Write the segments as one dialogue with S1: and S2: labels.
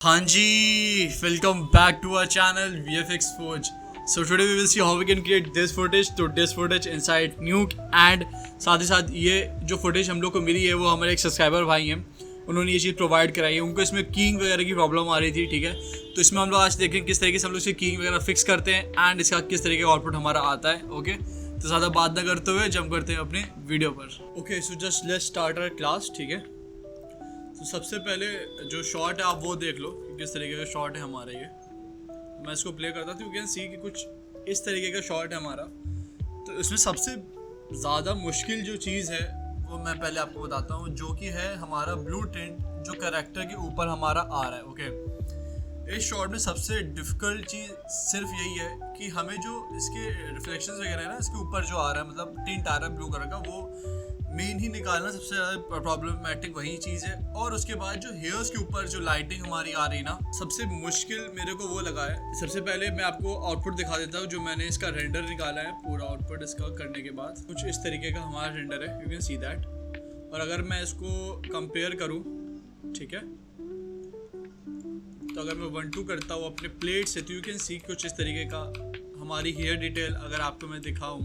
S1: हाँ जी, welcome back to our channel VFX Forge. So today we will see how we can create this footage. तो this footage inside Nuke and साथ ही साथ ये जो footage हम लोग को मिली है वो हमारे एक सब्सक्राइबर भाई हैं, उन्होंने ये चीज़ प्रोवाइड कराई है। उनको इसमें कीइंग वगैरह की प्रॉब्लम आ रही थी, ठीक है। तो इसमें हम लोग आज देखें किस तरीके से हम लोग इसे कीइंग वगैरह फिक्स करते हैं एंड इसका किस तरीके का आउटपुट हमारा आता है। ओके, तो ज़्यादा बात ना करते हुए जंप करते हैं अपने वीडियो पर। Okay, so just let's start our class, ठीक है। तो सबसे पहले जो शॉट है आप वो देख लो कि किस तरीके का शॉट है हमारा। ये मैं इसको प्ले करता था, यू कैन सी कि कुछ इस तरीके का शॉट है हमारा। तो इसमें सबसे ज़्यादा मुश्किल जो चीज़ है वो मैं पहले आपको बताता हूँ, जो कि है हमारा ब्लू टिंट जो कैरेक्टर के ऊपर हमारा आ रहा है। ओके, इस शॉट में सबसे डिफ़िकल्ट चीज़ सिर्फ यही है कि हमें जो इसके रिफ्लेक्शंस वगैरह है ना, इसके ऊपर जो आ रहा है, मतलब टिंट आ रहा है ब्लू कलर का, वो मेन ही निकालना सबसे ज़्यादा प्रॉब्लमेटिक वही चीज़ है। और उसके बाद जो हेयर्स के ऊपर जो लाइटिंग हमारी आ रही ना, सबसे मुश्किल मेरे को वो लगा है। सबसे पहले मैं आपको आउटपुट दिखा देता हूँ जो मैंने इसका रेंडर निकाला है। पूरा आउटपुट इसका करने के बाद कुछ इस तरीके का हमारा रेंडर है, यू कैन सी दैट। और अगर मैं इसको कंपेयर करूँ, ठीक है, तो अगर मैं 1-2 करता हूँ अपने प्लेट से, तो यू कैन सी कुछ इस तरीके का हमारी हेयर डिटेल अगर आपको मैं दिखाऊँ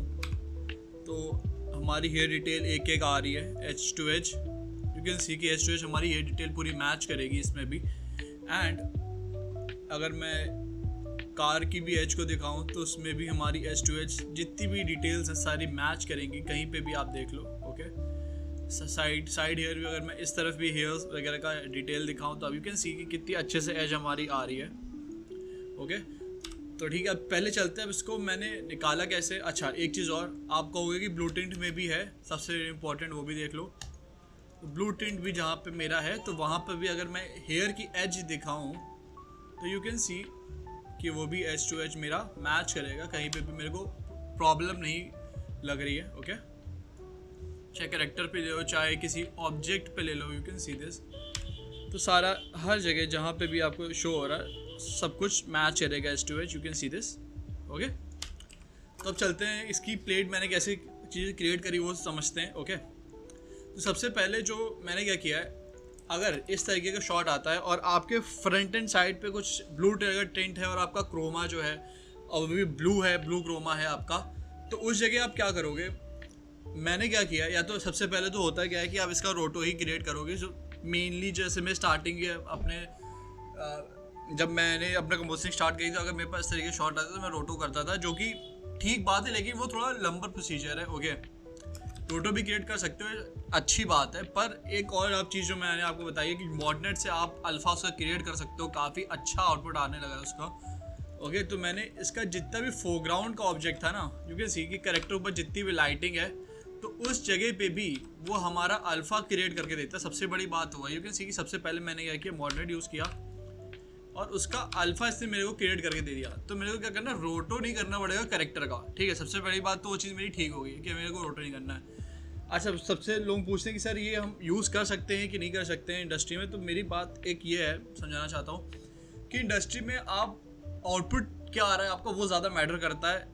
S1: तो हमारी हेयर डिटेल एक एक आ रही है, edge to edge. You can see कि एज टू एज हमारी हेयर डिटेल पूरी मैच करेगी इसमें भी। एंड अगर मैं कार की भी एज को दिखाऊं तो उसमें भी हमारी एज टू एज जितनी भी डिटेल्स है सारी मैच करेंगी, कहीं पे भी आप देख लो। ओके, साइड हेयर भी अगर मैं इस तरफ भी हेयर्स वगैरह का डिटेल दिखाऊं तो अब यू कैन सी कि कितनी अच्छे से एज हमारी आ रही है। ओके, तो ठीक है, अब पहले चलते हैं। अब इसको मैंने निकाला कैसे। अच्छा, एक चीज़ और आप कहोगे कि ब्लू टिंट में भी है, सबसे इम्पोर्टेंट वो भी देख लो। तो ब्लू टिंट भी जहाँ पे मेरा है, तो वहाँ पे भी अगर मैं हेयर की एज दिखाऊं तो यू कैन सी कि वो भी एज टू एज मेरा मैच करेगा, कहीं पे भी मेरे को प्रॉब्लम नहीं लग रही है। ओके, चाहे कैरेक्टर पे ले लो चाहे किसी ऑब्जेक्ट पे ले लो, यू कैन सी दिस। तो सारा हर जगह जहाँ पे भी आपको शो हो रहा है सब कुछ मैच करेगा edge to edge, you can see this. Okay, तो अब चलते हैं इसकी प्लेट मैंने कैसे चीज़ें क्रिएट करी वो समझते हैं। ओके, तो सबसे पहले जो मैंने क्या किया है, अगर इस तरीके का शॉट आता है और आपके फ्रंट एंड साइड पे कुछ ब्लू अगर टिंट है और आपका क्रोमा जो है और भी ब्लू है, ब्लू क्रोमा है आपका, तो उस जगह आप क्या करोगे। मैंने क्या किया, या तो सबसे पहले तो होता क्या है कि आप इसका रोटो ही क्रिएट करोगे। जो मेनली जैसे मैं स्टार्टिंग अपने जब मैंने अपना कंपोजिंग स्टार्ट की थी, अगर मेरे पास इस तरीके शॉट आते तो मैं रोटो करता था, जो कि ठीक बात है, लेकिन वो थोड़ा लंबा प्रोसीजर है। ओके, रोटो भी क्रिएट कर सकते हो, अच्छी बात है, पर एक और आप चीज़ जो मैंने आपको बताई है कि मॉडनेट से आप अल्फा उसका क्रिएट कर सकते हो, काफ़ी अच्छा आउटपुट आने लगा है उसका। ओके, तो मैंने इसका जितना भी फोरग्राउंड का ऑब्जेक्ट था ना, यू कैन सी कि कैरेक्टर ऊपर जितनी भी लाइटिंग है, तो उस जगह पे भी वो हमारा अल्फा क्रिएट करके देता है। सबसे बड़ी बात हुआ, यू कैन सी कि सबसे पहले मैंने क्या किया, मॉडनेट यूज़ किया और उसका अल्फा इसने मेरे को क्रिएट करके दे दिया। तो मेरे को क्या करना, रोटो नहीं करना पड़ेगा कैरेक्टर का, ठीक है। सबसे बड़ी बात तो वो चीज़ मेरी ठीक हो गई कि मेरे को रोटो नहीं करना है। अच्छा, सबसे लोग पूछते हैं कि सर ये हम यूज़ कर सकते हैं कि नहीं कर सकते हैं इंडस्ट्री में। तो मेरी बात एक ये है, समझाना चाहता हूँ कि इंडस्ट्री में आप आउटपुट क्या आ रहा है आपका, वो ज़्यादा मैटर करता है,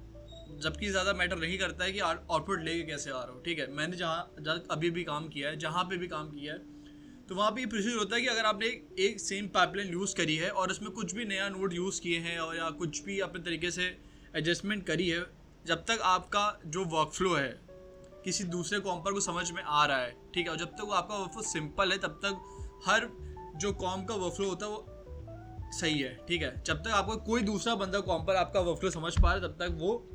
S1: जबकि ज़्यादा मैटर नहीं करता है कि आउटपुट लेके कैसे आ रहा हो। ठीक है, मैंने जहाँ अभी भी काम किया है, जहाँ पे भी काम किया है, तो वहाँ पे ये प्रोसीजर होता है कि अगर आपने एक सेम पाइपलाइन यूज़ करी है और उसमें कुछ भी नया नोड यूज़ किए हैं और या कुछ भी अपने तरीके से एडजस्टमेंट करी है, जब तक आपका जो वर्कफ्लो है किसी दूसरे कॉम्पर को समझ में आ रहा है, ठीक है, और जब तक वो आपका वर्कफ्लो सिंपल है, तब तक हर जो कॉम का वर्कफ्लो होता है वो सही है, ठीक है। जब तक आपको कोई दूसरा बंदा कॉम्पर आपका वर्कफ्लो समझ पा रहा है, तब तक वो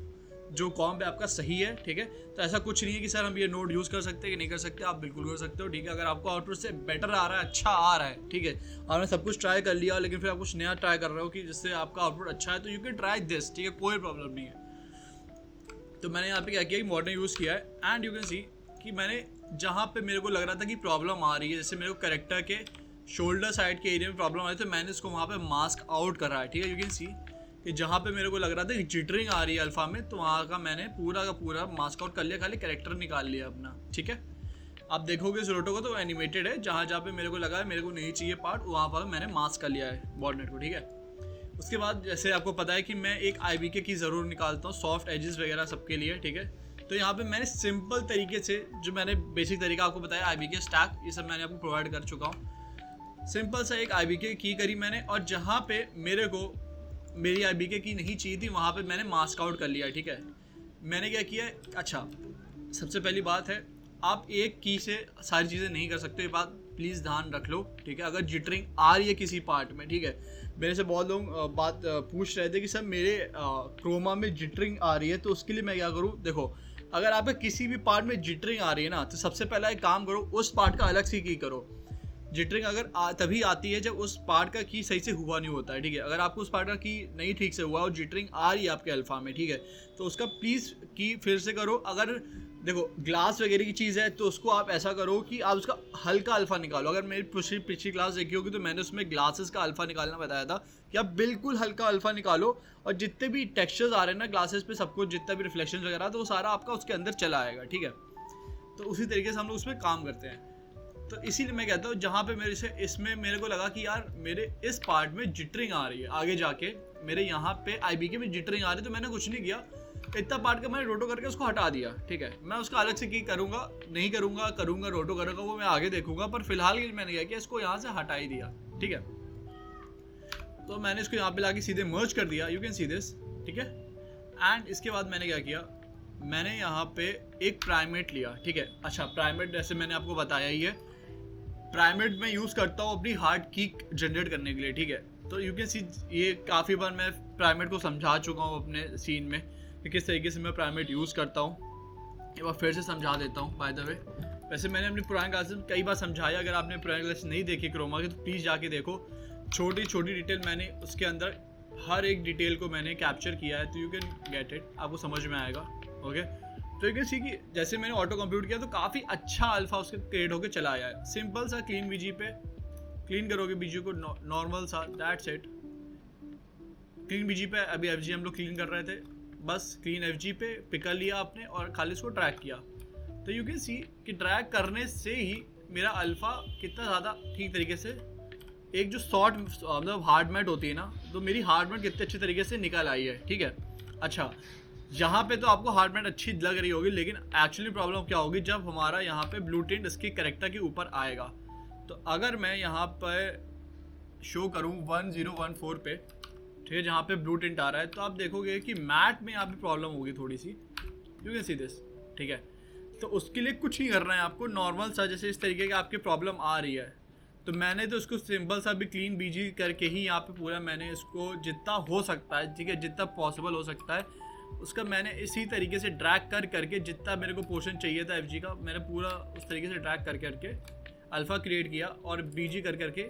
S1: जो कॉम पे आपका सही है, ठीक है। तो ऐसा कुछ नहीं है कि सर हम ये नोड यूज़ कर सकते हैं कि नहीं कर सकते, आप बिल्कुल कर सकते हो, ठीक है। अगर आपको आउटपुट से बेटर आ रहा है, अच्छा आ रहा है, ठीक है, आपने सब कुछ ट्राई कर लिया लेकिन फिर आप कुछ नया ट्राई कर रहे हो कि जिससे आपका आउटपुट अच्छा है, तो यू कैन ट्राई दिस, ठीक है, कोई प्रॉब्लम नहीं है। तो मैंने यहाँ पे क्या किया कि मॉडर्न यूज़ किया है एंड यू कैन सी कि मैंने जहाँ पे मेरे को लग रहा था कि प्रॉब्लम आ रही है, जैसे मेरे को कैरेक्टर के शोल्डर साइड के एरिया में प्रॉब्लम आ रही है, तो मैंने इसको वहाँ पे मास्क आउट करा है, ठीक है। यू कैन सी कि जहाँ पे मेरे को लग रहा था कि जिटरिंग आ रही है अल्फा में, तो वहाँ का मैंने पूरा का पूरा मास्क आउट कर लिया, खाली कैरेक्टर निकाल लिया अपना, ठीक है। आप देखोगे इस रोटो को तो एनिमेटेड है, जहाँ जहाँ पे मेरे को लगा है मेरे को नहीं चाहिए पार्ट, वहाँ पर मैंने मास्क कर लिया है बॉर्डनेट को, ठीक है। उसके बाद जैसे आपको पता है कि मैं एक IBK की ज़रूर निकालता हूँ, सॉफ्ट एजेस वगैरह सबके लिए, ठीक है। तो यहाँ पे मैंने सिंपल तरीके से जो मैंने बेसिक तरीका आपको बताया IBK स्टैक, ये सब मैंने आपको प्रोवाइड कर चुका हूँ। सिंपल सा एक IBK की करी मैंने, और जहाँ पे मेरे को मेरी IBK की नहीं चाहिए थी वहाँ पे मैंने मास्क आउट कर लिया, ठीक है। मैंने क्या किया, अच्छा सबसे पहली बात है, आप एक की से सारी चीज़ें नहीं कर सकते, ये बात प्लीज़ ध्यान रख लो, ठीक है। अगर जिटरिंग आ रही है किसी पार्ट में, ठीक है, मेरे से बहुत लोग बात पूछ रहे थे कि सर मेरे क्रोमा में जिटरिंग आ रही है तो उसके लिए मैं क्या करूँ। देखो, अगर आपके किसी भी पार्ट में जिटरिंग आ रही है ना, तो सबसे पहला एक काम करो, उस पार्ट का अलग से की करो। जिटरिंग अगर तभी आती है जब उस पार्ट का की सही से हुआ नहीं होता है, ठीक है। अगर आपको उस पार्ट का की नहीं ठीक से हुआ और जिटरिंग आ रही है आपके अल्फा में, ठीक है, तो उसका प्लीज़ की फिर से करो। अगर देखो ग्लास वगैरह की चीज़ है तो उसको आप ऐसा करो कि आप उसका हल्का अल्फा निकालो। अगर मेरी पिछली क्लास देखी होगी तो मैंने उसमें ग्लासेस का अल्फा निकालना बताया था कि आप बिल्कुल हल्का अल्फा निकालो, और जितने भी टेक्सचर्स आ रहे हैं ना ग्लासेस पे, सबको जितना भी रिफ्लेक्शन वगैरह, तो वो सारा आपका उसके अंदर चला आएगा, ठीक है। तो उसी तरीके से हम लोग उसमें काम करते हैं। तो इसीलिए मैं कहता हूँ, जहाँ पे मेरे से इसमें मेरे को लगा कि यार मेरे इस पार्ट में जिटरिंग आ रही है, आगे जाके मेरे यहाँ पे IBK में जिटरिंग आ रही है, तो मैंने कुछ नहीं किया, इतना पार्ट का मैंने रोटो करके उसको हटा दिया, ठीक है। मैं उसका अलग से की करूँगा नहीं करूँगा, रोटो करूँगा, वो मैं आगे देखूंगा, पर फिलहाल के लिए मैंने क्या किया, इसको यहाँ से हटा ही दिया, ठीक है। तो मैंने इसको यहाँ पे लाके सीधे मर्ज कर दिया, यू कैन सी दिस, ठीक है। एंड इसके बाद मैंने क्या किया, मैंने यहाँ पे एक प्राइमेट लिया, ठीक है। अच्छा, प्राइमेट जैसे मैंने आपको बताया ही है, प्राइमेट मैं यूज़ करता हूँ अपनी हार्ड की जनरेट करने के लिए, ठीक है। तो यू कैन सी, ये काफ़ी बार मैं प्राइमेट को समझा चुका हूँ अपने सीन में कि किस तरीके से मैं प्राइमेट यूज़ करता हूँ। एक बार फिर से समझा देता हूँ बाय द वे। वैसे मैंने अपनी पुरानी क्लासेस में कई बार समझाया, अगर आपने पुरानी क्लास नहीं देखी क्रोमा की तो प्लीज़ जाके देखो। छोटी छोटी डिटेल मैंने उसके अंदर हर एक डिटेल को मैंने कैप्चर किया है, तो यू कैन गेट इट, आपको समझ में आएगा, ओके। तो यू कैन सी कि जैसे मैंने ऑटो कंप्यूट किया तो काफ़ी अच्छा अल्फा उसके क्रिएट होकर चला आया है। सिंपल सा क्लीन बीजी पे क्लीन करोगे बीजी को, नॉर्मल सा, दैट्स इट। क्लीन बीजी पे अभी FG हम लोग क्लीन कर रहे थे, बस क्लीन FG पे पिक कर लिया आपने और खाली इसको ट्रैक किया। तो यू कैन सी कि ट्रैक करने से ही मेरा अल्फ़ा कितना ज़्यादा ठीक तरीके से, एक जो शॉर्ट मतलब हार्ड मैट होती है ना, तो मेरी हार्ड मैट कितने अच्छे तरीके से निकल आई है, ठीक है। अच्छा, यहाँ पे तो आपको हार्ड मैट अच्छी लग रही होगी, लेकिन एक्चुअली प्रॉब्लम क्या होगी जब हमारा यहाँ पे ब्लू टिंट इसकी करेक्टर के ऊपर आएगा। तो अगर मैं यहाँ पर शो करूँ 1014 पे, ठीक है, जहाँ पे ब्लू टिंट आ रहा है, तो आप देखोगे कि मैट में यहाँ पे प्रॉब्लम होगी थोड़ी सी, यू कैन सी दिस, ठीक है। तो उसके लिए कुछ नहीं करना है आपको, नॉर्मल सा जैसे इस तरीके की आपकी प्रॉब्लम आ रही है, तो मैंने तो इसको सिंपल सा भी क्लीन बीजी करके ही यहाँ पे पूरा मैंने इसको जितना हो सकता है, ठीक है, जितना पॉसिबल हो सकता है उसका मैंने इसी तरीके से ड्रैग करके जितना मेरे को पोर्शन चाहिए था FG का, मैंने पूरा उस तरीके से ड्रैग करके अल्फ़ा क्रिएट किया और BG करके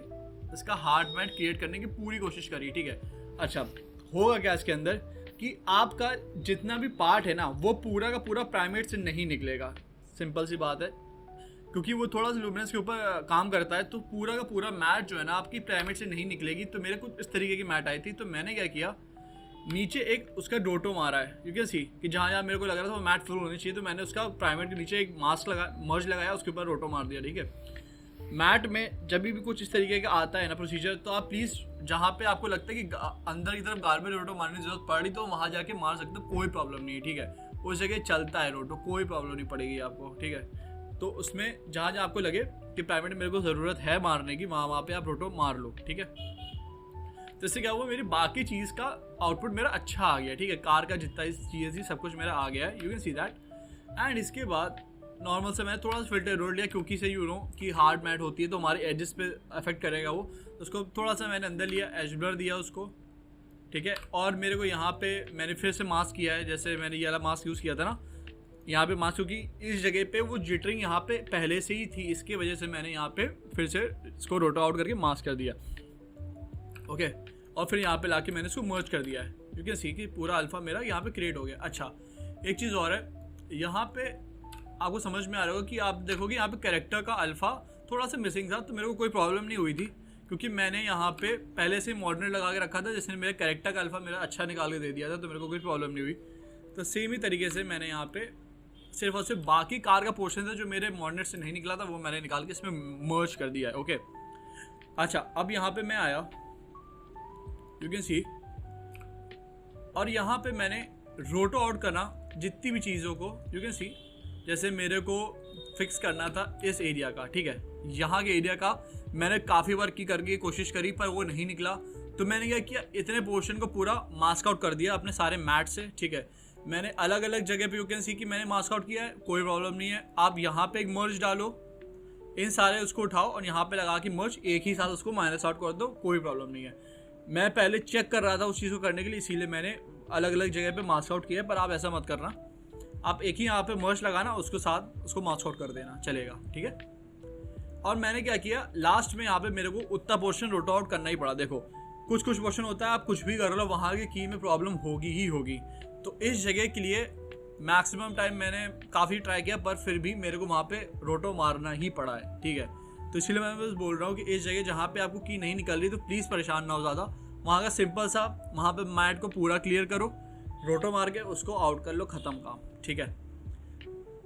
S1: इसका हार्ड मैट क्रिएट करने की पूरी कोशिश करी, ठीक है। अच्छा, होगा क्या इसके अंदर कि आपका जितना भी पार्ट है ना वो पूरा का पूरा प्राइमेट से नहीं निकलेगा, सिंपल सी बात है, क्योंकि वो थोड़ा सा लुमिनेंस के ऊपर काम करता है, तो पूरा का पूरा मैट जो है ना आपकी प्राइमेट से नहीं निकलेगी। तो मेरे को इस तरीके की मैट आई थी, तो मैंने क्या किया, नीचे एक उसका डोटो मारा है, यू कैन सी कि जहाँ जहाँ मेरे को लग रहा था वो मैट फुल होनी चाहिए, तो मैंने उसका प्राइमेट के नीचे एक मास्क मर्ज लगाया, उसके ऊपर रोटो मार दिया, ठीक है। मैट में जब भी कुछ इस तरीके का आता है ना प्रोसीजर, तो आप प्लीज़ जहाँ पे आपको लगता है कि अंदर की तरफ गार्बेज रोटो मारने की जरूरत पड़ी तो वहाँ जाके मार सकते हो, कोई प्रॉब्लम नहीं है, ठीक है। उस जगह चलता है रोटो, कोई प्रॉब्लम नहीं पड़ेगी आपको, ठीक है। तो उसमें जहाँ जहाँ आपको लगे कि प्राइमेट मेरे को ज़रूरत है मारने की, वहाँ पे आप रोटो मार लो, ठीक है। तो इससे क्या हुआ, मेरी बाकी चीज़ का आउटपुट मेरा अच्छा आ गया, ठीक है। कार का जितना चीज़ें थी सब कुछ मेरा आ गया है, you can see that. And इसके बाद नॉर्मल से मैंने थोड़ा सा फिल्टर रोल लिया, क्योंकि से यू नो कि हार्ड मैट होती है तो हमारे एजेस पे अफेक्ट करेगा वो, तो उसको थोड़ा सा मैंने अंदर लिया, एज ब्लर दिया उसको, ठीक है। और मेरे को यहाँ पे मैंने फिर से मास्क किया है, जैसे मैंने ये वाला मास्क यूज़ किया था ना, यहाँ पे मास्क, क्योंकि इस जगह पे वो जिटरिंग यहाँ पे पहले से ही थी, इसकी वजह से मैंने यहाँ पे फिर से इसको रोटो आउट करके मास्क कर दिया, ओके। और फिर यहाँ पे लाके मैंने इसको मर्ज कर दिया है, क्योंकि सी कि पूरा अल्फ़ा मेरा यहाँ पे क्रिएट हो गया। अच्छा, एक चीज़ और है, यहाँ पे आपको समझ में आ रहा होगा कि आप देखोगे यहाँ पे कैरेक्टर का अल्फ़ा थोड़ा सा मिसिंग था, तो मेरे को कोई प्रॉब्लम नहीं हुई थी, क्योंकि मैंने यहाँ पे पहले से मॉडर्न लगा के रखा था, जिसने मेरे कैरेक्टर का अल्फ़ा मेरा अच्छा निकाल के दे दिया था, तो मेरे को कोई प्रॉब्लम नहीं हुई। तो सेम ही तरीके से मैंने यहाँ पे सिर्फ और सिर्फ बाकी कार का पोर्शन था जो मेरे मॉडर्न से नहीं निकला था, वो मैंने निकाल के इसमें मर्ज कर दिया है, ओके। अच्छा, अब यहाँ पे मैं आया, यू कैन सी, और यहाँ पे मैंने रोटो आउट करना जितनी भी चीज़ों को, यू कैन सी, जैसे मेरे को फिक्स करना था इस एरिया का, ठीक है। यहाँ के एरिया का मैंने काफ़ी बार करके कोशिश करी पर वो नहीं निकला। तो मैंने क्या किया, इतने पोर्शन को पूरा मास्क आउट कर दिया अपने सारे मैट से, ठीक है। मैंने अलग अलग जगह पे यू कैन सी कि मैंने मास्क आउट किया है, कोई प्रॉब्लम नहीं है। आप यहाँ पे एक मर्ज डालो, इन सारे उसको उठाओ और यहाँ पे लगा के मर्ज एक ही साथ उसको माइनस आउट कर दो, कोई प्रॉब्लम नहीं है। मैं पहले चेक कर रहा था उस चीज़ को करने के लिए, इसीलिए मैंने अलग अलग जगह पे मास्क आउट किया है। पर आप ऐसा मत करना, आप एक ही यहाँ पे मर्ज लगाना, उसको साथ उसको मास्क आउट कर देना, चलेगा, ठीक है। और मैंने क्या किया, लास्ट में यहाँ पे मेरे को उतना पोर्शन रोट आउट करना ही पड़ा। देखो कुछ पोर्शन होता है आप कुछ भी कर लो, वहाँ की की में प्रॉब्लम होगी ही होगी। तो इस जगह के लिए मैक्सिमम टाइम मैंने काफ़ी ट्राई किया, पर फिर भी मेरे को वहाँ पे रोटो मारना ही पड़ा है, ठीक है। तो इसलिए मैं बस बोल रहा हूँ कि इस जगह जहाँ पे आपको की नहीं निकल रही तो प्लीज़ परेशान ना हो ज़्यादा। वहाँ का सिंपल सा वहाँ पे मैट को पूरा क्लियर करो, रोटो मार के उसको आउट कर लो, ख़त्म काम, ठीक है।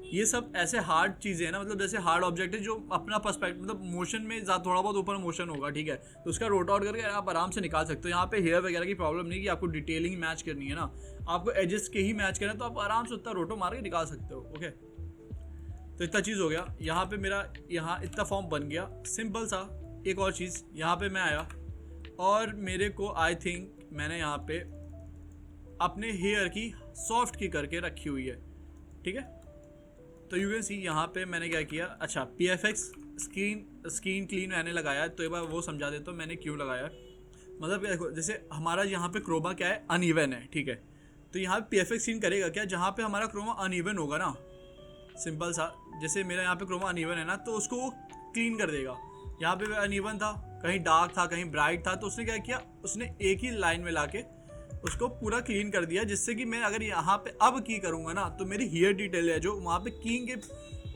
S1: ये सब ऐसे हार्ड चीज़ें हैं ना, मतलब जैसे हार्ड ऑब्जेक्ट है जो अपना पर्सपेक्टिव मतलब मोशन में थोड़ा बहुत ऊपर मोशन होगा, ठीक है। तो उसका रोट आउट करके आप आराम से निकाल सकते हो। यहाँ पे हेयर वगैरह की प्रॉब्लम नहीं कि आपको डिटेलिंग मैच करनी है ना, आपको एजेस के ही मैच करना है, तो आप आराम से उतना रोटो मार के निकाल सकते हो, ओके। तो इतना चीज़ हो गया। यहाँ पे मेरा यहाँ इतना फॉर्म बन गया सिंपल सा। एक और चीज़, यहाँ पे मैं आया और मेरे को आई थिंक मैंने यहाँ पे अपने हेयर की सॉफ्ट की करके रखी हुई है, ठीक है। तो यू कैन सी यहाँ पे मैंने क्या किया, अच्छा PFX स्क्रीन क्लीन मैंने लगाया, तो एक बार वो समझा देता हूँ मैंने क्यों लगाया। मतलब देखो जैसे हमारा यहाँ पे क्रोमा क्या है, अनइवन है, ठीक है। तो यहाँ पे PFX स्क्रीन करेगा क्या, जहाँ पे हमारा क्रोमा अनइवन होगा ना, सिंपल सा, जैसे मेरा यहाँ पे क्रोमा अनइवन है ना, तो उसको वो क्लीन कर देगा। यहाँ पे अनइवन था, कहीं डार्क था कहीं ब्राइट था, तो उसने क्या किया, उसने एक ही लाइन में लाके उसको पूरा क्लीन कर दिया, जिससे कि मैं अगर यहाँ पे अब की करूँगा ना तो मेरी हेयर डिटेल है जो वहाँ पे कीइंग के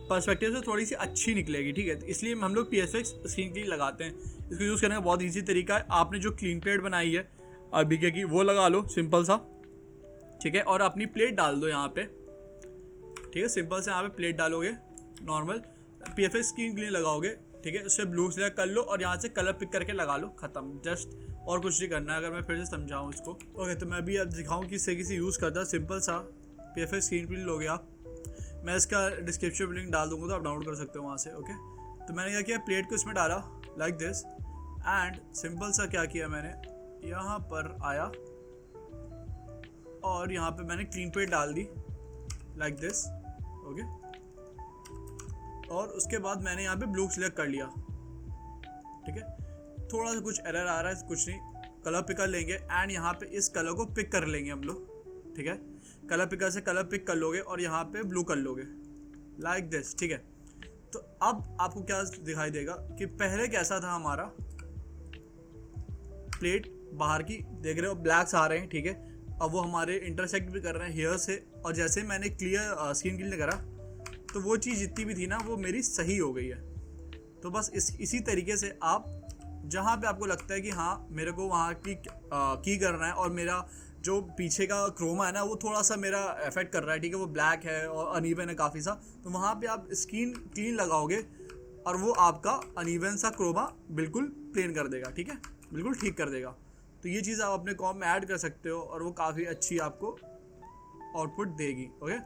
S1: पर्सपेक्टिव से थोड़ी सी अच्छी निकलेगी, ठीक है। तो इसलिए हम लोग PFX स्क्रीन क्लीन लगाते हैं। इसको यूज़ करने का बहुत ईजी तरीका है, आपने जो क्लीन प्लेट बनाई है अरबिका की वो लगा लो, सिंपल सा, ठीक है। और अपनी प्लेट डाल दो यहाँ पे, ठीक है। सिंपल से यहाँ पे प्लेट डालोगे, नॉर्मल PFX स्क्रीन क्लीन लगाओगे, ठीक है। उससे ब्लू सिलेक्ट कर लो और यहाँ से कलर पिक करके लगा लो, ख़त्म। जस्ट और कुछ नहीं करना है। अगर मैं फिर से समझाऊँ इसको, ओके, तो मैं भी अब दिखाऊँ किस तरीके से यूज़ करता। सिंपल सा PFX स्क्रीन प्रिंट लोगे आप, मैं इसका डिस्क्रिप्शन लिंक डाल दूँगा तो आप डाउनलोड कर सकते हो वहाँ से, ओके। तो मैंने क्या किया, प्लेट को इसमें डाला लाइक दिस, एंड सिंपल सा क्या किया, मैंने यहाँ पर आया और यहाँ पे मैंने क्लीन प्लेट डाल दी लाइक दिस, ओके। और उसके बाद मैंने यहाँ पे ब्लू सिलेक्ट कर लिया, ठीक है। थोड़ा सा कुछ एरर आ रहा है, कुछ नहीं, कलर पिकर लेंगे एंड यहाँ पे इस कलर को पिक कर लेंगे हम लोग, ठीक है। कलर पिकर से कलर पिक कर लोगे और यहाँ पे ब्लू कर लोगे लाइक दिस, ठीक है। तो अब आपको क्या दिखाई देगा कि पहले कैसा था हमारा प्लेट, बाहर की देख रहे हो ब्लैक्स आ रहे हैं, ठीक है। अब वो हमारे इंटरसेक्ट भी कर रहे हैं हेयर से, और जैसे मैंने क्लियर स्किन क्लीन करा तो वो चीज़ जितनी भी थी ना वो मेरी सही हो गई है। तो बस इसी तरीके से आप जहाँ पे आपको लगता है कि हाँ मेरे को वहाँ की करना है और मेरा जो पीछे का क्रोमा है ना वो थोड़ा सा मेरा इफेक्ट कर रहा है, ठीक है, वो ब्लैक है और अनइवन है काफ़ी सा, तो वहाँ पे आप स्किन क्लीन लगाओगे और वो आपका अनइवन सा क्रोमा बिल्कुल प्लेन कर देगा, ठीक है, बिल्कुल ठीक कर देगा। तो ये चीज़ आप अपने कॉम में ऐड कर सकते हो और वो काफ़ी अच्छी आपको आउटपुट देगी, ओके।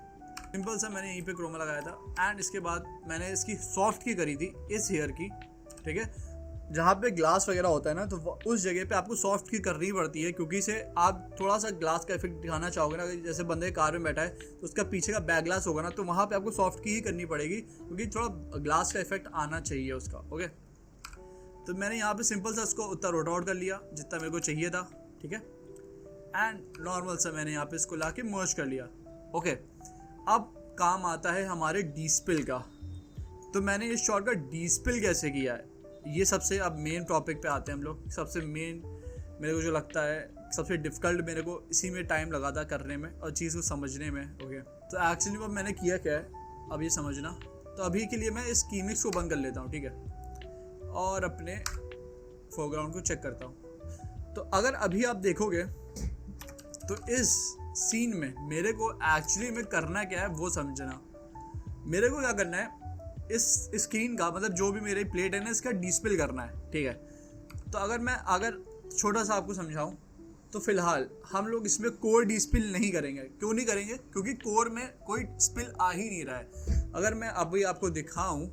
S1: सिंपल सा मैंने यहीं पे क्रोमा लगाया था एंड इसके बाद मैंने इसकी सॉफ्ट की करी थी इस हेयर की, ठीक है। जहाँ पे ग्लास वगैरह होता है ना तो उस जगह पे आपको सॉफ्ट की करनी पड़ती है, क्योंकि इसे आप थोड़ा सा ग्लास का इफेक्ट दिखाना चाहोगे ना, जैसे बंदे कार में बैठा है तो उसका पीछे का बैक ग्लास होगा ना, तो वहाँ पे आपको सॉफ्ट की ही करनी पड़ेगी, क्योंकि थोड़ा ग्लास का इफेक्ट आना चाहिए उसका, ओके। तो मैंने यहाँ पे सिंपल सा उसको उतना रोट आउट कर लिया जितना मेरे को चाहिए था, ठीक है। एंड नॉर्मल सा मैंने यहाँ पे इसको ला के मर्ज कर लिया, ओके। अब काम आता है हमारे डीस्पिल का। तो मैंने इस शॉट का डीस्पिल कैसे किया है, ये सबसे अब मेन टॉपिक पे आते हैं हम लोग। सबसे मेन मेरे को जो लगता है सबसे डिफ़िकल्ट, मेरे को इसी में टाइम लगा था करने में और चीज़ को समझने में, ओके। तो एक्चुअली अब मैंने किया क्या है अब ये समझना। तो अभी के लिए मैं इस कीमिक्स को बंद कर लेता हूँ, ठीक है, और अपने फोरग्राउंड को चेक करता हूँ। तो अगर अभी आप देखोगे तो इस सीन में मेरे को एक्चुअली में करना क्या है वो समझना। मेरे को क्या करना है, इस स्क्रीन का मतलब जो भी मेरी प्लेट है ना इसका डिस्प्ले करना है, ठीक है। तो अगर छोटा सा आपको समझाऊं तो फिलहाल हम लोग इसमें कोर डिस्प्ले नहीं करेंगे। क्यों नहीं करेंगे, क्योंकि कोर में कोई स्पिल आ ही नहीं रहा है। अगर मैं अभी आपको दिखाऊं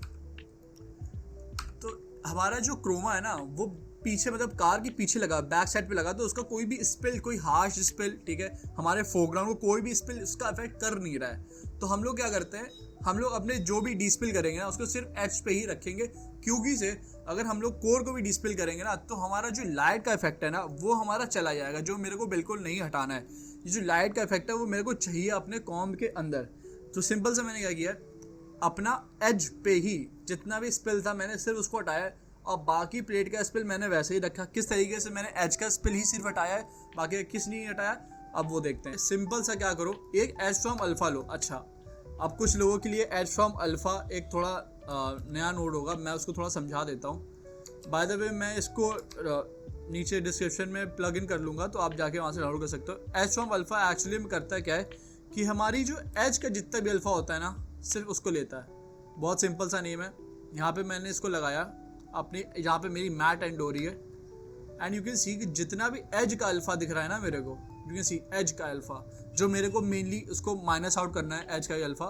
S1: तो हमारा जो क्रोमा है ना वो पीछे मतलब कार के पीछे लगा, बैक साइड पे लगा, तो उसका कोई भी स्पिल, कोई हार्श स्पिल, ठीक है, हमारे फोरग्राउंड को कोई भी स्पिल उसका इफेक्ट कर नहीं रहा है। तो हम लोग क्या करते हैं, हम लोग अपने जो भी डिस्पिल करेंगे ना उसको सिर्फ एज पे ही रखेंगे, क्योंकि से अगर हम लोग कोर को भी डिस्पिल करेंगे ना तो हमारा जो लाइट का इफेक्ट है ना वो हमारा चला जाएगा, जो मेरे को बिल्कुल नहीं हटाना है। ये जो लाइट का इफेक्ट है वो मेरे को चाहिए अपने कॉम्ब के अंदर। तो सिंपल से मैंने क्या किया, अपना एज पे ही जितना भी स्पिल था मैंने सिर्फ उसको हटाया, और बाकी प्लेट का स्पिल मैंने वैसे ही रखा। किस तरीके से मैंने एज का स्पिल ही सिर्फ हटाया है, बाकी किस नहीं हटाया, अब वो देखते हैं। सिंपल सा क्या करो, एक एज फ्रॉम अल्फा लो। अच्छा, अब कुछ लोगों के लिए एज फ्रॉम अल्फा एक थोड़ा नया नोड होगा, मैं उसको थोड़ा समझा देता हूँ। बाय द वे मैं इसको नीचे डिस्क्रिप्शन में प्लग इन कर लूँगा, तो आप जाके वहाँ से डाउनलोड कर सकते हो। एज फ्रॉम अल्फा एक्चुअली में करता है क्या है कि हमारी जो एज का जितना भी अल्फा होता है ना सिर्फ उसको लेता है। बहुत सिंपल सा नेम है। यहाँ पे मैंने इसको लगाया अपनी, यहाँ पे मेरी मैट एंड हो रही है, एंड यू कैन सी कि जितना भी एज का अल्फा दिख रहा है ना मेरे को, यू कैन सी एज का अल्फा, जो मेरे को मेनली उसको माइनस आउट करना है एज का अल्फा,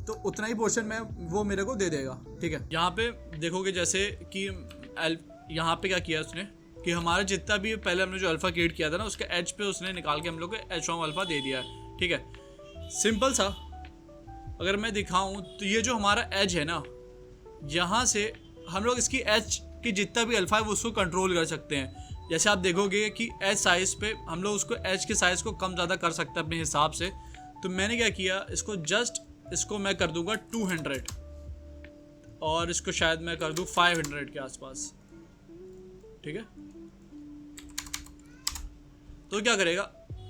S1: तो उतना ही पोर्शन में वो मेरे को दे देगा, ठीक है। यहाँ पे देखोगे जैसे कि यहाँ पे क्या किया उसने कि हमारा जितना भी पहले हमने जो अल्फा क्रिएट किया था ना उसके एज पे उसने निकाल के हम लोग को एज फ्रॉम अल्फा दे दिया है, ठीक है। सिंपल सा अगर मैं दिखाऊं तो ये जो हमारा एज है ना, यहाँ से हम लोग इसकी एज की जितना भी अल्फा है वो उसको कंट्रोल कर सकते हैं। जैसे आप देखोगे कि एज साइज़ पे हम लोग उसको एज के साइज़ को कम ज़्यादा कर सकते हैं अपने हिसाब से। तो मैंने क्या किया, इसको मैं कर दूंगा 200 और इसको शायद मैं कर दूं 500 के आसपास, ठीक है। तो क्या करेगा,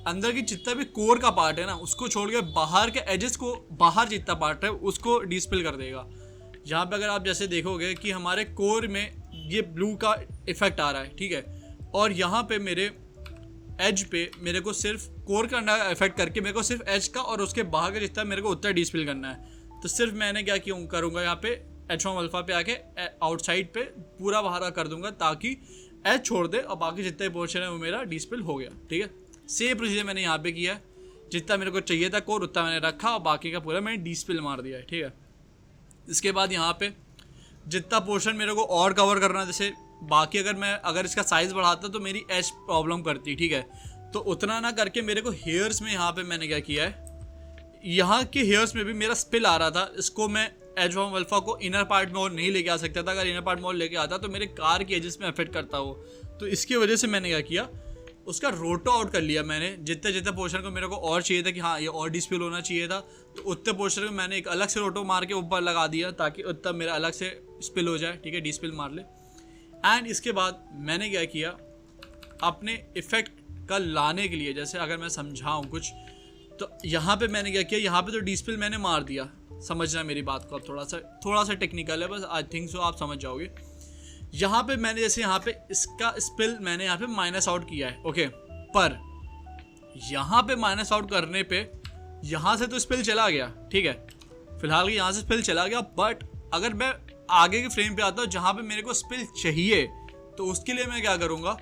S1: अंदर की जितना भी कोर का पार्ट है ना उसको छोड़ के बाहर के एजेस को, बाहर जितना पार्ट है उसको डिस्पिल कर देगा। यहाँ पे अगर आप जैसे देखोगे कि हमारे कोर में ये ब्लू का इफेक्ट आ रहा है, ठीक है, और यहाँ पे मेरे एज पे मेरे को सिर्फ कोर का इफेक्ट करके मेरे को सिर्फ एज का और उसके बाहर का जितना मेरे को उतना डिस्पिल करना है। तो सिर्फ मैंने क्या किया करूँगा, यहाँ पे एच फ्रॉम अल्फा पे आके आउटसाइड पे पूरा बाहर कर दूंगा ताकि एज छोड़ दे और बाकी जितना पोर्शन है वो मेरा डिस्पिल हो गया, ठीक है। सेम प्रोसीजर मैंने यहाँ पे किया है, जितना मेरे को चाहिए था कोर उतना मैंने रखा और बाकी का पूरा मैंने डिस्पिल मार दिया है, ठीक है। इसके बाद यहाँ पे जितना पोर्शन मेरे को और कवर करना, जैसे बाकी अगर इसका साइज़ बढ़ाता तो मेरी एज प्रॉब्लम करती, ठीक है। तो उतना ना करके मेरे को हेयर्स में यहाँ पे मैंने क्या किया है, यहाँ के हेयर्स में भी मेरा स्पिल आ रहा था, इसको मैं एज फ्रॉम अल्फा को इनर पार्ट में और नहीं लेके आ सकता था। अगर इनर पार्ट में और लेके आता तो मेरे कार के एजेस में अफेक्ट करता वो। तो इसकी वजह से मैंने क्या किया, उसका रोटो आउट कर लिया मैंने। जितने पोर्शन को मेरे को और चाहिए था कि हाँ ये और डिस्पिल होना चाहिए था, तो उतने पोर्शन में मैंने एक अलग से रोटो मार के ऊपर लगा दिया ताकि उतना मेरा अलग से स्पिल हो जाए, ठीक है, डिस्पिल मार ले। एंड इसके बाद मैंने क्या किया, अपने इफेक्ट का लाने के लिए, जैसे अगर मैं समझाऊँ कुछ, तो यहाँ पे मैंने क्या किया, यहाँ पे तो डिस्पिल मैंने मार दिया, समझना मेरी बात को। अब थोड़ा सा टेक्निकल है, बस आई थिंक सो आप समझ जाओगे। यहाँ पे मैंने जैसे यहाँ पे इसका स्पिल मैंने यहाँ पे माइनस आउट किया है, ओके, पर यहाँ पे माइनस आउट करने पे यहाँ से तो स्पिल चला गया, ठीक है, फिलहाल यहाँ से स्पिल चला गया। बट अगर मैं आगे के फ्रेम पे आता हूँ जहाँ पे मेरे को स्पिल चाहिए, तो उसके लिए मैं क्या करूँगा,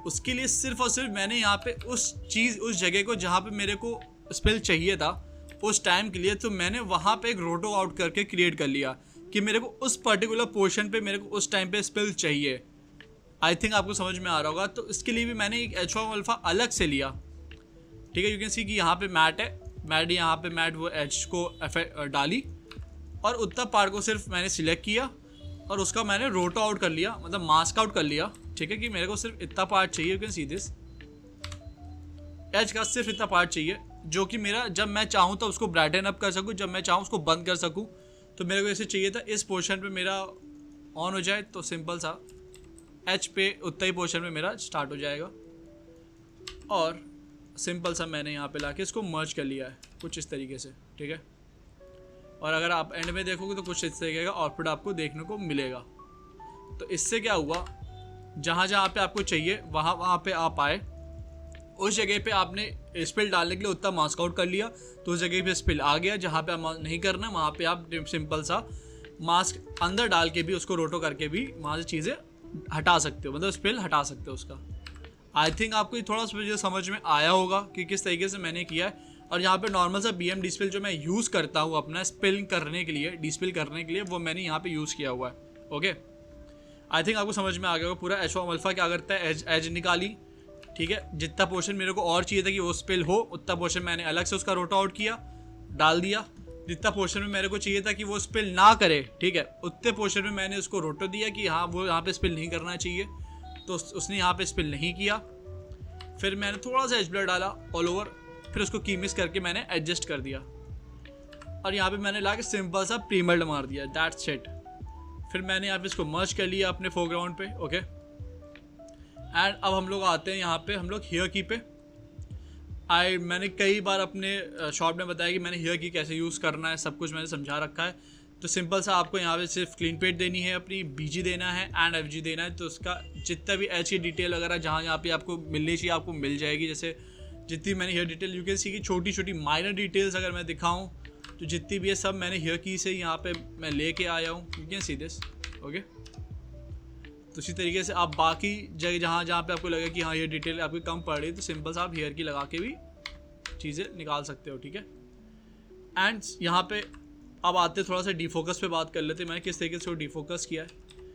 S1: उसके लिए सिर्फ और सिर्फ मैंने यहाँ पे उस जगह को जहाँ पे मेरे को स्पिल चाहिए था उस टाइम के लिए, तो मैंने वहाँ पे एक रोटो आउट करके क्रिएट कर लिया कि मेरे को उस पर्टिकुलर पोर्शन पे मेरे को उस टाइम पे स्पिल चाहिए। आई थिंक आपको समझ में आ रहा होगा। तो इसके लिए भी मैंने एक एच फ्रॉम अल्फा अलग से लिया, ठीक है। यू कैन सी कि यहाँ पे मैट है, यहाँ पे मैट वो एच को डाली और उतना पार्ट को सिर्फ मैंने सिलेक्ट किया और उसका मैंने रोटो आउट कर लिया, मतलब मास्क आउट कर लिया, ठीक है, कि मेरे को सिर्फ इतना पार्ट चाहिए। You can see this, edge का सिर्फ इतना पार्ट चाहिए जो कि मेरा जब मैं चाहूँ तो उसको ब्राइटन अप कर सकूँ, जब मैं चाहूँ उसको बंद कर सकूँ। तो मेरे को ऐसे चाहिए था इस पोर्शन पे मेरा ऑन हो जाए, तो सिंपल सा एच पे उतना ही पोर्शन में मेरा स्टार्ट हो जाएगा। और सिंपल सा मैंने यहाँ पे लाके इसको मर्ज कर लिया है कुछ इस तरीके से, ठीक है। और अगर आप एंड में देखोगे तो कुछ इस तरीके का आउटपुट आपको देखने को मिलेगा। तो इससे क्या हुआ, जहाँ जहाँ पे आपको चाहिए वहाँ पे आप आए, उस जगह पे आपने स्पिल डालने के लिए उतना मास्क आउट कर लिया, तो उस जगह पे स्पिल आ गया। जहाँ पे आप नहीं करना वहाँ पे आप सिंपल सा मास्क अंदर डाल के भी उसको रोटो करके भी वहाँ से चीज़ें हटा सकते हो, मतलब स्पिल हटा सकते हो उसका। आई थिंक आपको ये थोड़ा सा समझ में आया होगा कि किस तरीके से मैंने किया है। और यहाँ पे नॉर्मल सा BM डिस्पिल जो मैं यूज़ करता हूँ अपना स्पिल करने के लिए, डिस्पिल करने के लिए, वो मैंने यहाँ पे यूज़ किया हुआ है। ओके, आई थिंक आपको समझ में आ गया होगा पूरा। एच अल्फा क्या करता है, एज निकाली, ठीक है, जितना पोर्शन मेरे को और चाहिए था कि वो स्पिल हो उतना पोर्शन मैंने अलग से उसका रोटा आउट किया, डाल दिया। जितना पोर्शन में मेरे को चाहिए था कि वो स्पिल ना करे, ठीक है, उतने पोर्शन में मैंने उसको रोटो दिया कि हाँ वो यहाँ पे स्पिल नहीं करना चाहिए, तो उसने यहाँ पे स्पिल नहीं किया। फिर मैंने थोड़ा सा एच ब्लर डाला ऑल ओवर, फिर उसको कीमिस करके मैंने एडजस्ट कर दिया और यहाँ पे मैंने ला के सिंपल सा प्रीमल्ड मार दिया, दैट्स इट। फिर मैंने यहाँ पे इसको मर्ज कर लिया अपने फोरग्राउंड पे। ओके, एंड अब हम लोग आते हैं यहाँ पे हम लोग हेयर की पे। मैंने कई बार अपने शॉप में बताया कि मैंने हेयर की कैसे यूज़ करना है, सब कुछ मैंने समझा रखा है। तो सिंपल सा आपको यहाँ पे सिर्फ क्लीन पेट देनी है, अपनी BG देना है एंड FG देना है। तो उसका जितना भी एच की डिटेल वगैरह जहाँ यहाँ पे आपको मिलनी चाहिए आपको मिल जाएगी। जैसे जितनी मैंने hair detail, you can see की छोटी छोटी माइनर डिटेल्स अगर मैं दिखाऊँ तो जितनी भी है सब मैंने हेयर की से यहाँ पे मैं लेके आया हूँ, you can see this. Okay, तो इसी तरीके से आप बाकी जगह जहाँ जहाँ पे आपको लगे कि हाँ ये डिटेल आपकी कम पड़ रही है तो सिंपल सा आप हेयर की लगा के भी चीज़ें निकाल सकते हो, ठीक है। एंड यहाँ पे अब आते थोड़ा सा डिफोकस पे बात कर लेते हैं, मैंने किस तरीके से डिफोकस किया है।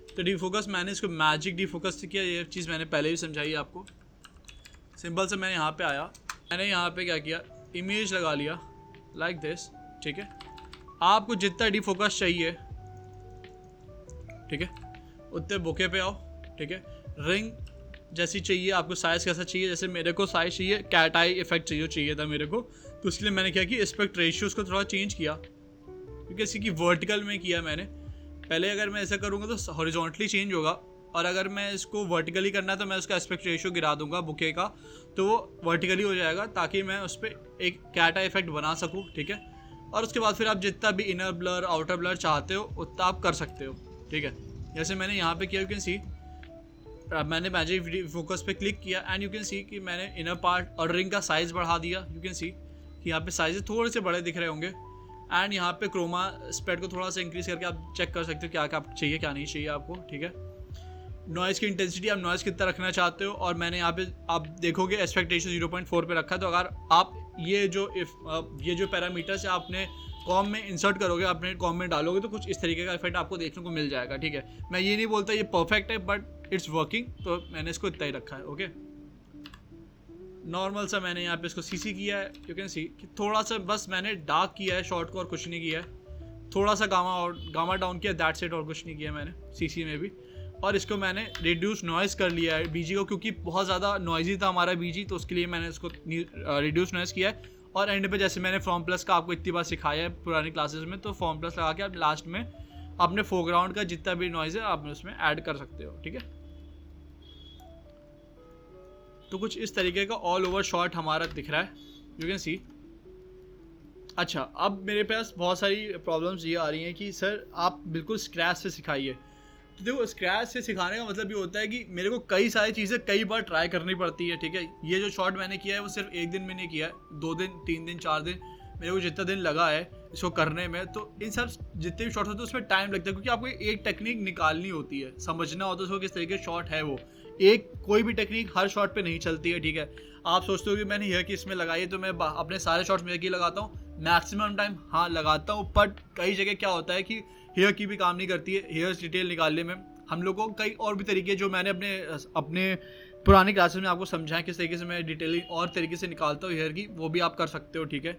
S1: तो डिफोकस मैंने इसको मैजिक डिफोकस से किया, ये चीज़ मैंने पहले भी समझाई है आपको। सिंपल से मैंने यहाँ पे आया, मैंने यहाँ पे क्या किया, इमेज लगा लिया लाइक दिस, ठीक है। आपको जितना डिफोकस चाहिए, ठीक है, उतने बुके पे आओ, ठीक है। रिंग जैसी चाहिए आपको, साइज़ कैसा चाहिए, जैसे मेरे को साइज़ चाहिए कैट आई इफेक्ट चाहिए था मेरे को, तो इसलिए मैंने क्या किया, एस्पेक्ट रेशियोज को थोड़ा चेंज किया, क्योंकि इसी की वर्टिकल में किया मैंने। पहले अगर मैं ऐसा करूँगा तो हॉरिजॉन्टली चेंज होगा, और अगर मैं इसको वर्टिकली करना है तो मैं उसका एस्पेक्ट रेशियो गिरा दूंगा बुके का, तो वो वर्टिकली हो जाएगा ताकि मैं उस पर एक कैट आई इफेक्ट बना सकूँ, ठीक है। और उसके बाद फिर आप जितना भी इनर ब्लर आउटर ब्लर चाहते हो उतना आप कर सकते हो, ठीक है। जैसे मैंने यहाँ पे किया, यू कैन सी मैंने मैजिक फोकस पे क्लिक किया एंड यू कैन सी कि मैंने इनर पार्ट और रिंग का साइज़ बढ़ा दिया। यू कैन सी कि यहाँ पे साइज़ थोड़े से बड़े दिख रहे होंगे। एंड यहाँ पे क्रोमा स्प्रेड को थोड़ा सा इंक्रीज़ करके आप चेक कर सकते हो क्या क्या चाहिए क्या नहीं चाहिए आपको, ठीक है। नॉइज़ की इंटेंसिटी आप नॉइज़ कितना रखना चाहते हो, और मैंने यहाँ पे आप देखोगे एस्पेक्ट रेशियो 0.4 पे रखा है। तो अगर आप ये जो पैरामीटर्स है आपने कॉम में इंसर्ट करोगे, अपने कॉम में डालोगे तो कुछ इस तरीके का इफेक्ट आपको देखने को मिल जाएगा, ठीक है। मैं ये नहीं बोलता ये परफेक्ट है, बट इट्स वर्किंग, तो मैंने इसको इतना ही रखा है। ओके, नॉर्मल सा मैंने यहाँ पे इसको CC किया है, यू कैन सी कि थोड़ा सा बस मैंने डार्क किया है शॉर्ट को, और कुछ नहीं किया है। थोड़ा सा गामा डाउन किया, दैट्स इट, और कुछ नहीं किया मैंने CC में भी। और इसको मैंने रिड्यूस नॉइज़ कर लिया है BG को, क्योंकि बहुत ज़्यादा नॉइजी था हमारा BG, तो उसके लिए मैंने इसको रिड्यूस नॉइज़ किया है। और एंड पे जैसे मैंने फॉर्म प्लस का आपको इतनी बार सिखाया है पुरानी क्लासेस में, तो फॉर्म प्लस लगा के आप लास्ट में अपने फोरग्राउंड का जितना भी नॉइज़ है आप उसमें ऐड कर सकते हो, ठीक है। तो कुछ इस तरीके का ऑल ओवर शॉट हमारा दिख रहा है, यू कैन सी। अच्छा, अब मेरे पास बहुत सारी प्रॉब्लम्स ये आ रही हैं कि सर आप बिल्कुल स्क्रैच से सिखाइए। तो देखो, स्क्रैच से सिखाने का मतलब ये होता है कि मेरे को कई सारी चीज़ें कई बार ट्राई करनी पड़ती है, ठीक है। ये जो शॉट मैंने किया है वो सिर्फ एक दिन में नहीं किया है, 2 दिन 3 दिन 4 दिन, मेरे को जितना दिन लगा है इसको करने में। तो इन सब जितने भी शॉट होते हैं उसमें टाइम लगता है, क्योंकि आपको एक टेक्निक निकालनी होती है, समझना होता है उसको किस तरीके शॉट है वो। एक कोई भी टेक्निक हर शॉट पे नहीं चलती है, ठीक है। आप सोचते हो कि मैंने हेयर की इसमें लगाई है तो मैं अपने सारे शॉट्स में हेयर की लगाता हूँ, मैक्सिमम टाइम हाँ लगाता हूँ, बट कई जगह क्या होता है कि हेयर की भी काम नहीं करती है हेयर डिटेल निकालने में। हम लोग को कई और भी तरीके जो मैंने अपने पुरानी क्लासेस में आपको समझाएं किस तरीके से मैं डिटेलिंग और तरीके से निकालता हूँ हेयर की, वो भी आप कर सकते हो, ठीक है।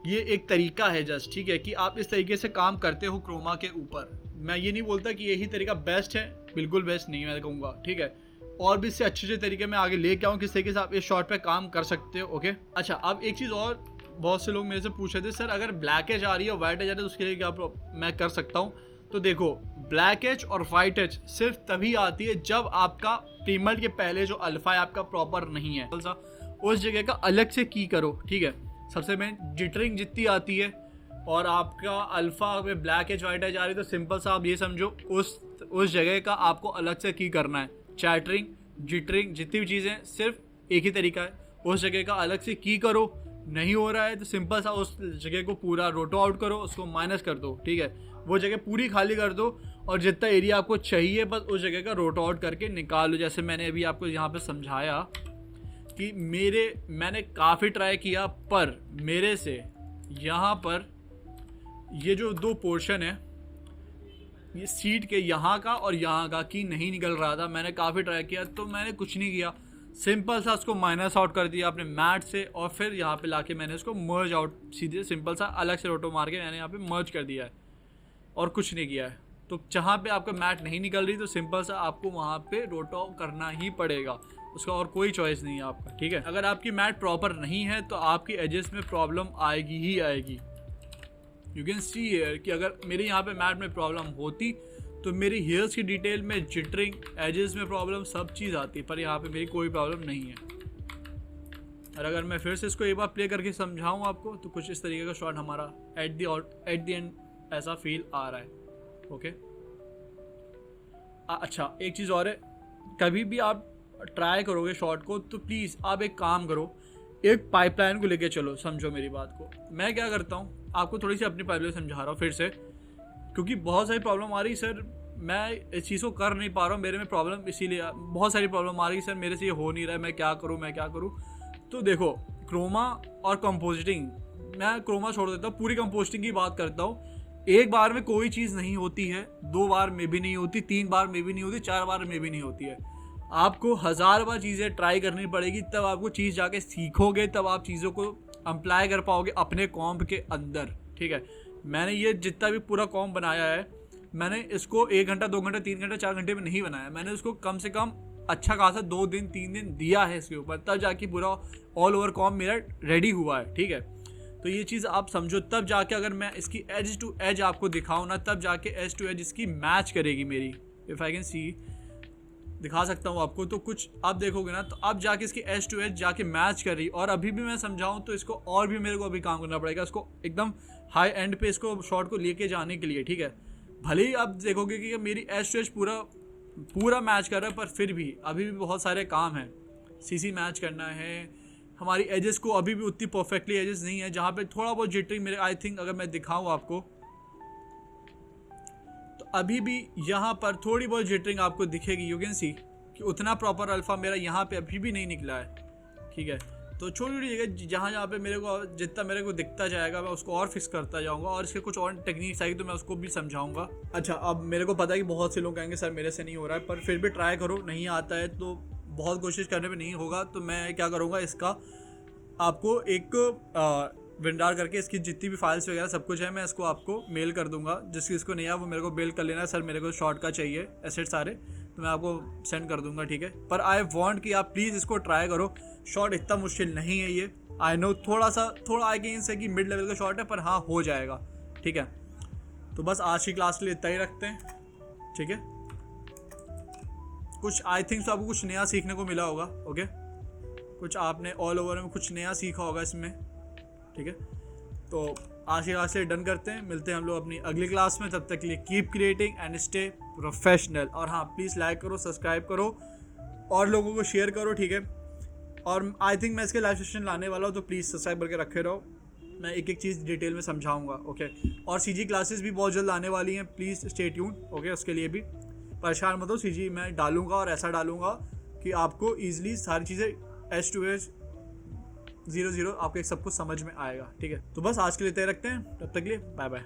S1: ये एक तरीका है जस्ट, ठीक है, कि आप इस तरीके से काम करते हो क्रोमा के ऊपर। मैं ये नहीं बोलता कि यही तरीका बेस्ट है, बिल्कुल बेस्ट नहीं मैं कहूँगा, ठीक है। और भी इससे अच्छे तरीके मैं आगे लेके आऊँ किस तरीके से आप इस शॉट पे काम कर सकते हो, ओके। अच्छा, अब एक चीज़ और, बहुत से लोग मेरे से पूछ रहे थे सर अगर ब्लैक एज आ रही है वाइट एज आ रही है तो उसके लिए क्या मैं कर सकता हूँ। तो देखो, ब्लैक एज और वाइट एज सिर्फ तभी आती है जब आपका प्रीमल्ड के पहले जो अल्फा है आपका प्रॉपर नहीं है, उस जगह का अलग से की करो, ठीक है। सबसे मेन जिटरिंग जितनी आती है और आपका अल्फा में ब्लैक एज वाइट एज आ रही है तो सिंपल सा आप ये समझो उस जगह का आपको अलग से की करना है। चैटरिंग, जिटरिंग, जितनी भी चीज़ें सिर्फ एक ही तरीका है, उस जगह का अलग से की करो। नहीं हो रहा है तो सिंपल सा उस जगह को पूरा रोटो आउट करो, उसको माइनस कर दो, ठीक है। वो जगह पूरी खाली कर दो और जितना एरिया आपको चाहिए बस उस जगह का रोटो आउट करके निकाल लो। जैसे मैंने अभी आपको यहाँ पे समझाया कि मैंने काफ़ी ट्राई किया, पर मेरे से यहाँ पर ये जो 2 पोर्शन है, ये सीट के यहाँ का और यहाँ का की नहीं निकल रहा था। मैंने काफ़ी ट्राई किया तो मैंने कुछ नहीं किया, सिंपल सा उसको माइनस आउट कर दिया अपने मैट से, और फिर यहाँ पे लाके मैंने उसको मर्ज आउट, सीधे सिंपल सा अलग से रोटो मार के मैंने यहाँ पे मर्ज कर दिया है और कुछ नहीं किया है। तो जहाँ पे आपका मैट नहीं निकल रही तो सिंपल सा आपको वहाँ पे रोटो करना ही पड़ेगा, उसका और कोई चॉइस नहीं है आपका, ठीक है। अगर आपकी मैट प्रॉपर नहीं है तो आपकी एजेस में प्रॉब्लम आएगी ही आएगी। यू कैन सी हेयर कि अगर मेरे यहाँ पे मैट में प्रॉब्लम होती तो मेरी हेयर्स की डिटेल में जिटरिंग, एजेस में प्रॉब्लम, सब चीज़ आती, पर यहाँ पे मेरी कोई प्रॉब्लम नहीं है। और अगर मैं फिर से इसको एक बार प्ले करके समझाऊँ आपको तो कुछ इस तरीके का शॉट हमारा एट द एंड ऐसा फील आ रहा है। ओके अच्छा, एक चीज़ और है, कभी भी आप ट्राई करोगे शॉट को तो प्लीज़ आप एक काम करो, एक पाइपलाइन को लेके चलो। समझो मेरी बात को। मैं क्या करता हूँ, आपको थोड़ी सी अपनी पाइपलाइन समझा रहा हूँ फिर से, क्योंकि बहुत सारी प्रॉब्लम आ रही सर, मैं इस चीज़ को कर नहीं पा रहा हूँ, मेरे में प्रॉब्लम इसीलिए बहुत सारी प्रॉब्लम आ रही सर, मेरे से ये हो नहीं रहा है, मैं क्या करूँ। तो देखो, क्रोमा और कंपोजिटिंग, मैं क्रोमा छोड़ देता हूँ, पूरी कंपोजिटिंग की बात करता हूँ। एक बार में कोई चीज़ नहीं होती है, 2 बार में भी नहीं होती, 3 बार में भी नहीं होती, 4 बार में भी नहीं होती है। आपको 1000 बार चीज़ें ट्राई करनी पड़ेगी, तब आपको चीज़ जाके सीखोगे, तब आप चीज़ों को अप्लाई कर पाओगे अपने कॉम्प के अंदर, ठीक है। मैंने ये जितना भी पूरा कॉम्प बनाया है, मैंने इसको 1 घंटा, 2 घंटा, 3 घंटा, 4 घंटे में नहीं बनाया। मैंने उसको कम से कम अच्छा खासा 2 दिन 3 दिन दिया है इसके ऊपर, तब जाके पूरा ऑल ओवर कॉम्प मेरा रेडी हुआ है, ठीक है। तो ये चीज़ आप समझो, तब जाके अगर मैं इसकी एज टू एज आपको दिखाऊँ ना, तब जाके एज टू एज इसकी मैच करेगी मेरी। इफ़ आई कैन सी, दिखा सकता हूँ आपको, तो कुछ आप देखोगे ना, तो अब जाके इसकी एज टू एज जाके मैच कर रही। और अभी भी मैं समझाऊँ तो इसको और भी मेरे को अभी काम करना पड़ेगा, इसको एकदम हाई एंड पे इसको शॉट को लेके जाने के लिए, ठीक है। भले ही आप देखोगे कि मेरी एज टू एज पूरा मैच कर रहा है, पर फिर भी अभी भी बहुत सारे काम हैं। सीसी मैच करना है, हमारी एजेस को अभी भी उतनी परफेक्टली एजेस नहीं है, जहाँ पे थोड़ा बहुत जिटरिंग मेरे, आई थिंक अगर मैं दिखाऊँ आपको तो अभी भी यहाँ पर थोड़ी बहुत जिटरिंग आपको दिखेगी। यू कैन सी कि उतना प्रॉपर अल्फा मेरा यहाँ पे अभी भी नहीं निकला है, ठीक है। तो छोटी छोटी जगह जहाँ पे मेरे को जितना मेरे को दिखता जाएगा मैं उसको और फिक्स करता जाऊँगा, और इसके कुछ और टेक्निक्स आएगी तो मैं उसको भी समझाऊँगा। अच्छा, अब मेरे को पता है कि बहुत से लोग कहेंगे सर मेरे से नहीं हो रहा है, पर फिर भी ट्राई करो, नहीं आता है तो बहुत कोशिश करने पे नहीं होगा। तो मैं क्या करूँगा, इसका आपको एक विंडार करके इसकी जितनी भी फाइल्स वगैरह सब कुछ है, मैं इसको आपको मेल कर दूंगा। जिसकी इसको नहीं है वो मेरे को मेल कर लेना, सर मेरे को शॉर्ट का चाहिए एसेट सारे, तो मैं आपको सेंड कर दूंगा, ठीक है। पर आई वांट कि आप प्लीज़ इसको ट्राई करो। शॉर्ट इतना मुश्किल नहीं है ये, आई नो थोड़ा आई गेंस है कि मिड लेवल का शॉर्ट है, पर हाँ हो जाएगा, ठीक है। तो बस आज की क्लास के लिए इतना ही रखते हैं, ठीक है। कुछ आई थिंक तो आपको कुछ नया सीखने को मिला होगा, ओके। कुछ आपने ऑल ओवर में कुछ नया सीखा होगा इसमें, ठीक है। तो आज की क्लास से डन करते हैं, मिलते हैं हम लोग अपनी अगली क्लास में। तब तक के लिए keep creating and stay professional. और हाँ, प्लीज़ लाइक करो, सब्सक्राइब करो और लोगों को शेयर करो, ठीक है। और आई थिंक मैं इसके लाइव सेशन लाने वाला हूँ, तो प्लीज़ सब्सक्राइब करके रखे रहो, मैं एक एक चीज़ डिटेल में समझाऊंगा, ओके। और सीजी क्लासेस भी बहुत जल्द आने वाली हैं, प्लीज़ स्टे ट्यून, ओके। उसके लिए भी परेशान मत हो, सीजी मैं डालूंगा और ऐसा डालूंगा कि आपको ईजिली सारी चीज़ें एज टू एज 0-0 आपको सब कुछ समझ में आएगा, ठीक है। तो बस आज के लिए तय रखते हैं, तब तक के लिए बाय बाय।